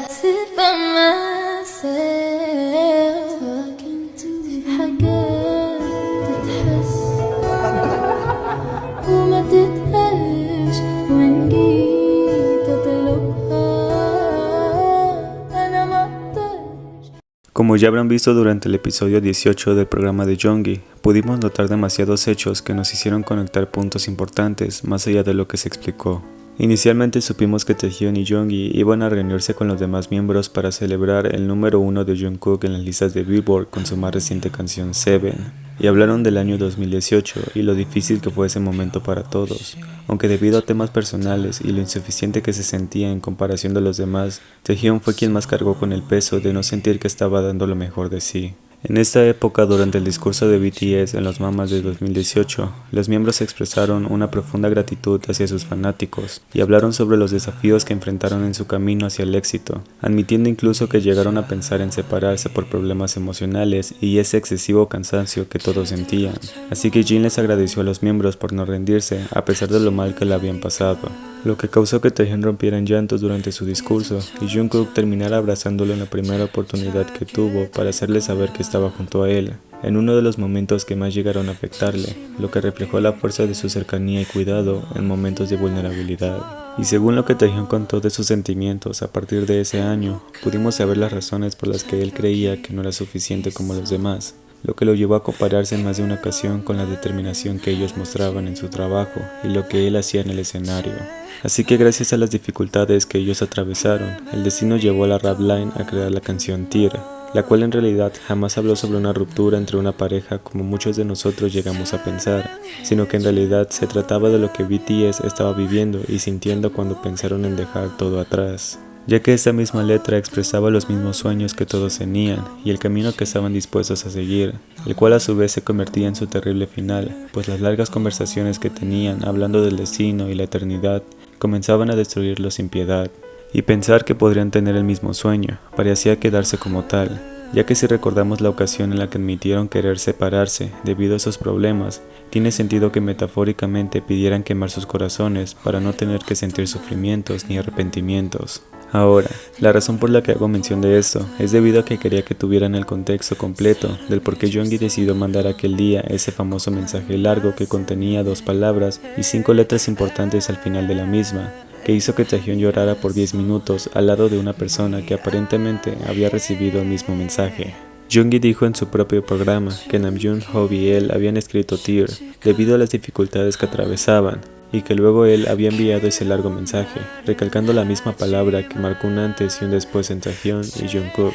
sit by myself talking to حاجات تتحس وما تتقالش وإن جيت أطلبها أنا مقدرش. Como ya habrán visto durante el episodio 18 del programa de Yoongi, pudimos notar demasiados hechos que nos hicieron conectar puntos importantes más allá de lo que se explicó. Inicialmente supimos que Taehyun y Yoongi iban a reunirse con los demás miembros para celebrar el número 1 de Jungkook en las listas de Billboard con su más reciente canción Seven, y hablaron del año 2018 y lo difícil que fue ese momento para todos, aunque debido a temas personales y lo insuficiente que se sentía en comparación de los demás, Taehyun fue quien más cargó con el peso de no sentir que estaba dando lo mejor de sí. En esta época, durante el discurso de BTS en los Mamas de 2018, los miembros expresaron una profunda gratitud hacia sus fanáticos y hablaron sobre los desafíos que enfrentaron en su camino hacia el éxito, admitiendo incluso que llegaron a pensar en separarse por problemas emocionales y ese excesivo cansancio que todos sentían. Así que Jin les agradeció a los miembros por no rendirse a pesar de lo mal que le habían pasado, lo que causó que Taehyun rompiera en llantos durante su discurso y Jungkook terminara abrazándolo en la primera oportunidad que tuvo para hacerle saber que estaba junto a él, en uno de los momentos que más llegaron a afectarle, lo que reflejó la fuerza de su cercanía y cuidado en momentos de vulnerabilidad. Y según lo que Taehyun contó de sus sentimientos a partir de ese año, pudimos saber las razones por las que él creía que no era suficiente como los demás, lo que lo llevó a compararse en más de una ocasión con la determinación que ellos mostraban en su trabajo y lo que él hacía en el escenario. Así que gracias a las dificultades que ellos atravesaron, el destino llevó a la Rap Line a crear la canción Tear, la cual en realidad jamás habló sobre una ruptura entre una pareja como muchos de nosotros llegamos a pensar, sino que en realidad se trataba de lo que BTS estaba viviendo y sintiendo cuando pensaron en dejar todo atrás, ya que esta misma letra expresaba los mismos sueños que todos tenían y el camino que estaban dispuestos a seguir, el cual a su vez se convertía en su terrible final, pues las largas conversaciones que tenían hablando del destino y la eternidad comenzaban a destruirlos sin piedad. Y pensar que podrían tener el mismo sueño parecía quedarse como tal, ya que si recordamos la ocasión en la que admitieron querer separarse debido a esos problemas, tiene sentido que metafóricamente pidieran quemar sus corazones para no tener que sentir sufrimientos ni arrepentimientos. Ahora, la razón por la que hago mención de esto es debido a que quería que tuvieran el contexto completo del por qué Yoongi decidió mandar aquel día ese famoso mensaje largo que contenía 2 palabras y 5 letras importantes al final de la misma, que hizo que Taehyun llorara por 10 minutos al lado de una persona que aparentemente había recibido el mismo mensaje. Yoongi dijo en su propio programa que Namjoon, Hope y él habían escrito Tear debido a las dificultades que atravesaban, y que luego él había enviado ese largo mensaje, recalcando la misma palabra que marcó un antes y un después en Taehyun y Jungkook.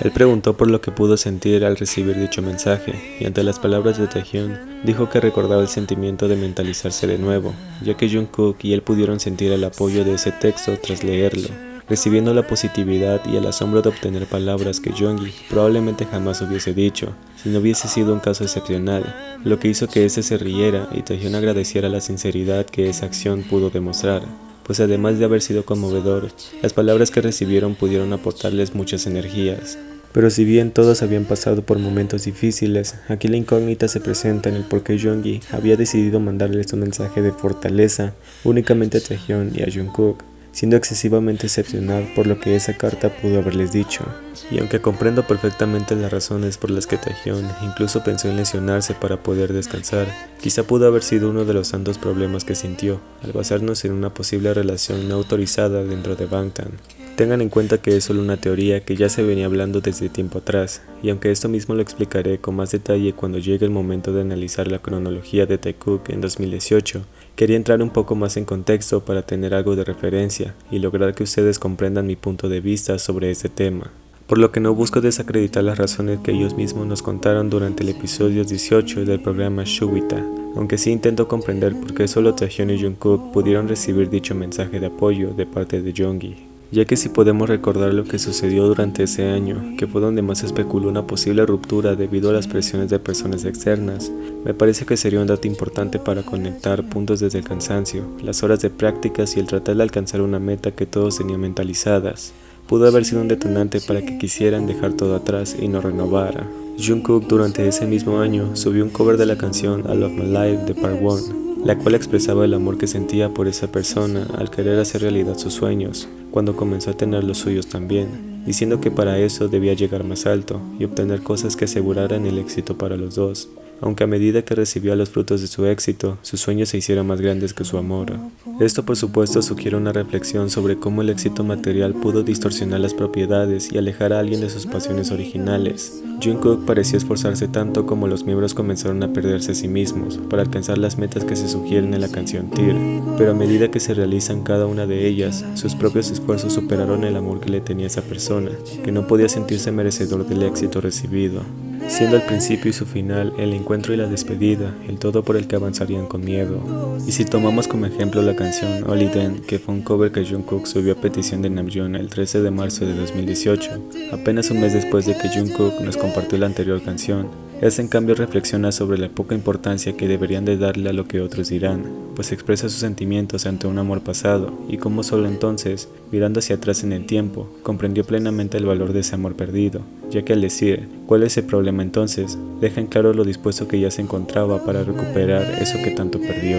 Él preguntó por lo que pudo sentir al recibir dicho mensaje, y ante las palabras de Taehyun, dijo que recordaba el sentimiento de mentalizarse de nuevo, ya que Jungkook y él pudieron sentir el apoyo de ese texto tras leerlo, recibiendo la positividad y el asombro de obtener palabras que Yoongi probablemente jamás hubiese dicho, si no hubiese sido un caso excepcional, lo que hizo que ese se riera y Taehyun agradeciera la sinceridad que esa acción pudo demostrar, pues además de haber sido conmovedor, las palabras que recibieron pudieron aportarles muchas energías. Pero si bien todos habían pasado por momentos difíciles, aquí la incógnita se presenta en el por qué Yoongi había decidido mandarles un mensaje de fortaleza únicamente a Taehyun y a Jungkook, siendo excesivamente excepcional por lo que esa carta pudo haberles dicho. Y aunque comprendo perfectamente las razones por las que Taehyun incluso pensó en lesionarse para poder descansar, quizá pudo haber sido uno de los tantos problemas que sintió al basarnos en una posible relación no autorizada dentro de Bangtan. Tengan en cuenta que es solo una teoría que ya se venía hablando desde tiempo atrás, y aunque esto mismo lo explicaré con más detalle cuando llegue el momento de analizar la cronología de Taekook en 2018, quería entrar un poco más en contexto para tener algo de referencia y lograr que ustedes comprendan mi punto de vista sobre este tema. Por lo que no busco desacreditar las razones que ellos mismos nos contaron durante el episodio 18 del programa Shubita, aunque sí intento comprender por qué solo Taehyun y Jungkook pudieron recibir dicho mensaje de apoyo de parte de Yoongi. Ya que si podemos recordar lo que sucedió durante ese año, que fue donde más se especuló una posible ruptura debido a las presiones de personas externas, me parece que sería un dato importante para conectar puntos desde el cansancio, las horas de prácticas y el tratar de alcanzar una meta que todos tenían mentalizadas. Pudo haber sido un detonante para que quisieran dejar todo atrás y no renovar. Jungkook durante ese mismo año subió un cover de la canción I Love My Life de Part 1, la cual expresaba el amor que sentía por esa persona al querer hacer realidad sus sueños, cuando comenzó a tener los suyos también, diciendo que para eso debía llegar más alto y obtener cosas que aseguraran el éxito para los dos, aunque a medida que recibía los frutos de su éxito, sus sueños se hicieron más grandes que su amor. Esto por supuesto sugiere una reflexión sobre cómo el éxito material pudo distorsionar las propiedades y alejar a alguien de sus pasiones originales. Jungkook parecía esforzarse tanto como los miembros comenzaron a perderse a sí mismos para alcanzar las metas que se sugieren en la canción Tear, pero a medida que se realizan cada una de ellas, sus propios esfuerzos superaron el amor que le tenía a esa persona, que no podía sentirse merecedor del éxito recibido, siendo el principio y su final, el encuentro y la despedida, el todo por el que avanzarían con miedo. Y si tomamos como ejemplo la canción Only Then, que fue un cover que Jungkook subió a petición de Namjoon el 13 de marzo de 2018, apenas un mes después de que Jungkook nos compartió la anterior canción, este en cambio reflexiona sobre la poca importancia que deberían de darle a lo que otros dirán, pues expresa sus sentimientos ante un amor pasado, y cómo solo entonces, mirando hacia atrás en el tiempo, comprendió plenamente el valor de ese amor perdido, ya que al decir ¿cuál es el problema entonces?, deja en claro lo dispuesto que ya se encontraba para recuperar eso que tanto perdió.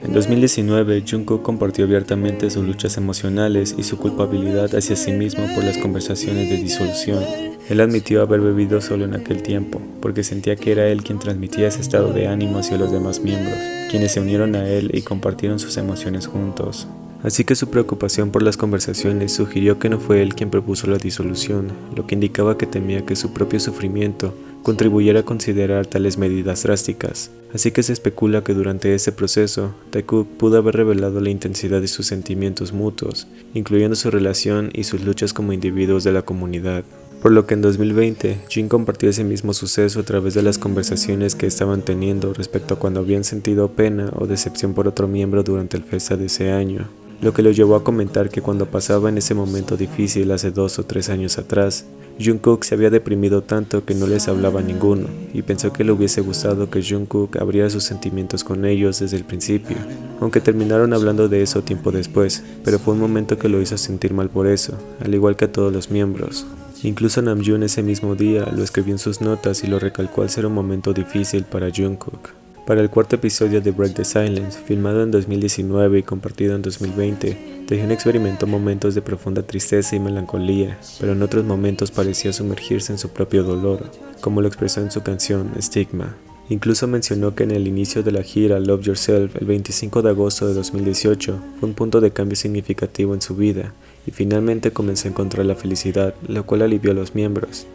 En 2019, Jungkook compartió abiertamente sus luchas emocionales y su culpabilidad hacia sí mismo por las conversaciones de disolución. Él admitió haber bebido solo en aquel tiempo, porque sentía que era él quien transmitía ese estado de ánimo hacia los demás miembros, quienes se unieron a él y compartieron sus emociones juntos. Así que su preocupación por las conversaciones sugirió que no fue él quien propuso la disolución, lo que indicaba que temía que su propio sufrimiento contribuyera a considerar tales medidas drásticas. Así que se especula que durante ese proceso, Taekook pudo haber revelado la intensidad de sus sentimientos mutuos, incluyendo su relación y sus luchas como individuos de la comunidad. Por lo que en 2020, Jin compartió ese mismo suceso a través de las conversaciones que estaban teniendo respecto a cuando habían sentido pena o decepción por otro miembro durante el festa de ese año, lo que lo llevó a comentar que cuando pasaba en ese momento difícil hace 2 o 3 años atrás, Jungkook se había deprimido tanto que no les hablaba a ninguno, y pensó que le hubiese gustado que Jungkook abriera sus sentimientos con ellos desde el principio, aunque terminaron hablando de eso tiempo después, pero fue un momento que lo hizo sentir mal por eso, al igual que a todos los miembros. Incluso Namjoon ese mismo día lo escribió en sus notas y lo recalcó al ser un momento difícil para Jungkook. Para el cuarto episodio de Break the Silence, filmado en 2019 y compartido en 2020, Taehyun experimentó momentos de profunda tristeza y melancolía, pero en otros momentos parecía sumergirse en su propio dolor, como lo expresó en su canción Stigma. Incluso mencionó que en el inicio de la gira Love Yourself, el 25 de agosto de 2018, fue un punto de cambio significativo en su vida, y finalmente comenzó a encontrar la felicidad, lo cual alivió a los miembros.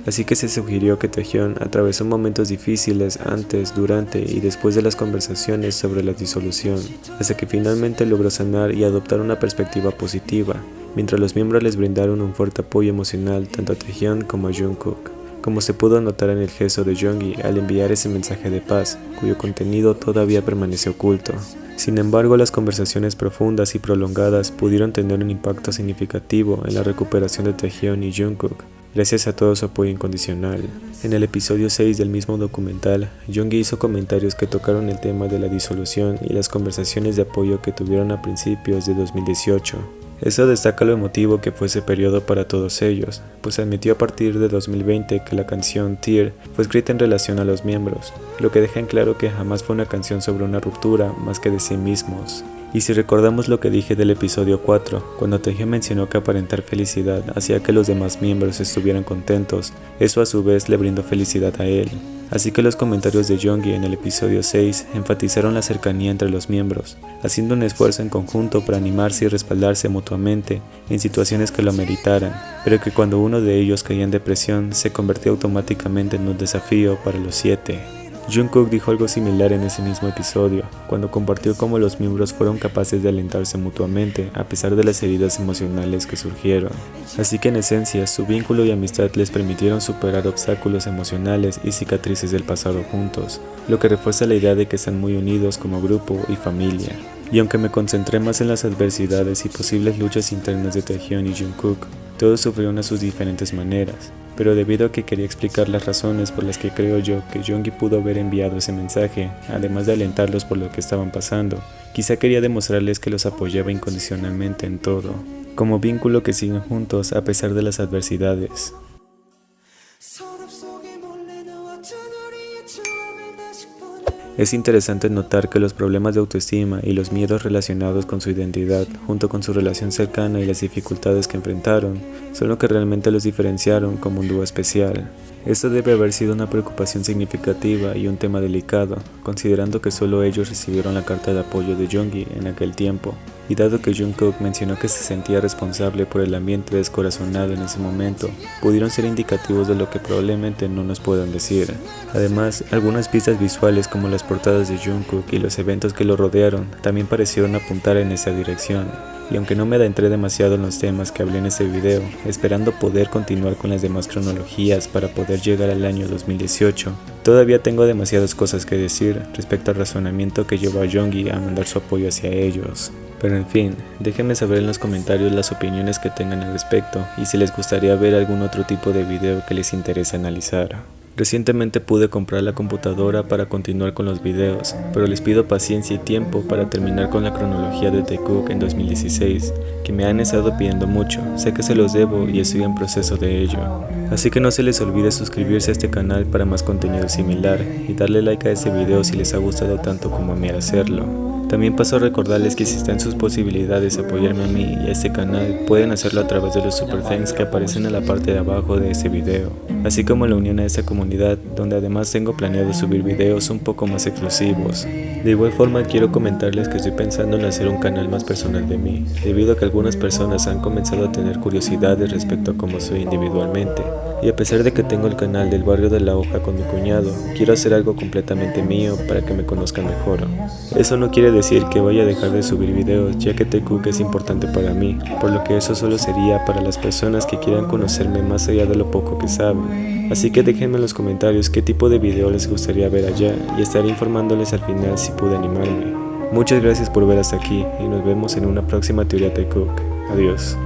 Así que se sugirió que Taehyun atravesó momentos difíciles antes, durante y después de las conversaciones sobre la disolución, hasta que finalmente logró sanar y adoptar una perspectiva positiva, mientras los miembros les brindaron un fuerte apoyo emocional tanto a Taehyun como a Jungkook, como se pudo notar en el gesto de Jeongi al enviar ese mensaje de paz, cuyo contenido todavía permanece oculto. Sin embargo, las conversaciones profundas y prolongadas pudieron tener un impacto significativo en la recuperación de Taehyun y Jungkook, gracias a todo su apoyo incondicional. En el episodio 6 del mismo documental, Jeongi hizo comentarios que tocaron el tema de la disolución y las conversaciones de apoyo que tuvieron a principios de 2018. Eso destaca lo emotivo que fue ese periodo para todos ellos, pues admitió a partir de 2020 que la canción Tear fue escrita en relación a los miembros, lo que deja en claro que jamás fue una canción sobre una ruptura más que de sí mismos. Y si recordamos lo que dije del episodio 4, cuando Taehyun mencionó que aparentar felicidad hacía que los demás miembros estuvieran contentos, eso a su vez le brindó felicidad a él. Así que los comentarios de Jeongi en el episodio 6 enfatizaron la cercanía entre los miembros, haciendo un esfuerzo en conjunto para animarse y respaldarse mutuamente en situaciones que lo ameritaran, pero que cuando uno de ellos caía en depresión se convertía automáticamente en un desafío para los 7. Jungkook dijo algo similar en ese mismo episodio, cuando compartió cómo los miembros fueron capaces de alentarse mutuamente a pesar de las heridas emocionales que surgieron. Así que en esencia, su vínculo y amistad les permitieron superar obstáculos emocionales y cicatrices del pasado juntos, lo que refuerza la idea de que están muy unidos como grupo y familia. Y aunque me concentré más en las adversidades y posibles luchas internas de Taehyun y Jungkook, todos sufrieron a sus diferentes maneras, pero debido a que quería explicar las razones por las que creo yo que Jeongi pudo haber enviado ese mensaje, además de alentarlos por lo que estaban pasando, quizá quería demostrarles que los apoyaba incondicionalmente en todo, como vínculo que siguen juntos a pesar de las adversidades. Es interesante notar que los problemas de autoestima y los miedos relacionados con su identidad, junto con su relación cercana y las dificultades que enfrentaron, son lo que realmente los diferenciaron como un dúo especial. Esto debe haber sido una preocupación significativa y un tema delicado, considerando que solo ellos recibieron la carta de apoyo de Jonggi en aquel tiempo, y dado que Jungkook mencionó que se sentía responsable por el ambiente descorazonado en ese momento, pudieron ser indicativos de lo que probablemente no nos puedan decir. Además, algunas pistas visuales como las portadas de Jungkook y los eventos que lo rodearon también parecieron apuntar en esa dirección. Y aunque no me adentré demasiado en los temas que hablé en este video, esperando poder continuar con las demás cronologías para poder llegar al año 2018, todavía tengo demasiadas cosas que decir respecto al razonamiento que llevó a Jonggi a mandar su apoyo hacia ellos. Pero en fin, déjenme saber en los comentarios las opiniones que tengan al respecto y si les gustaría ver algún otro tipo de video que les interese analizar. Recientemente pude comprar la computadora para continuar con los videos, pero les pido paciencia y tiempo para terminar con la cronología de Taekook en 2016, que me han estado pidiendo mucho, sé que se los debo y estoy en proceso de ello. Así que no se les olvide suscribirse a este canal para más contenido similar y darle like a este video si les ha gustado tanto como a mí al hacerlo. También paso a recordarles que si está en sus posibilidades apoyarme a mí y a este canal, pueden hacerlo a través de los super thanks que aparecen en la parte de abajo de este video, así como la unión a esta comunidad, donde además tengo planeado subir videos un poco más exclusivos. De igual forma quiero comentarles que estoy pensando en hacer un canal más personal de mí, debido a que algunas personas han comenzado a tener curiosidades respecto a cómo soy individualmente. Y a pesar de que tengo el canal del barrio de La Hoja con mi cuñado, quiero hacer algo completamente mío para que me conozcan mejor. Eso no quiere decir que vaya a dejar de subir videos, ya que Taekook es importante para mí, por lo que eso solo sería para las personas que quieran conocerme más allá de lo poco que saben. Así que déjenme en los comentarios qué tipo de video les gustaría ver allá y estaré informándoles al final si pude animarme. Muchas gracias por ver hasta aquí y nos vemos en una próxima teoría Taekook. Adiós.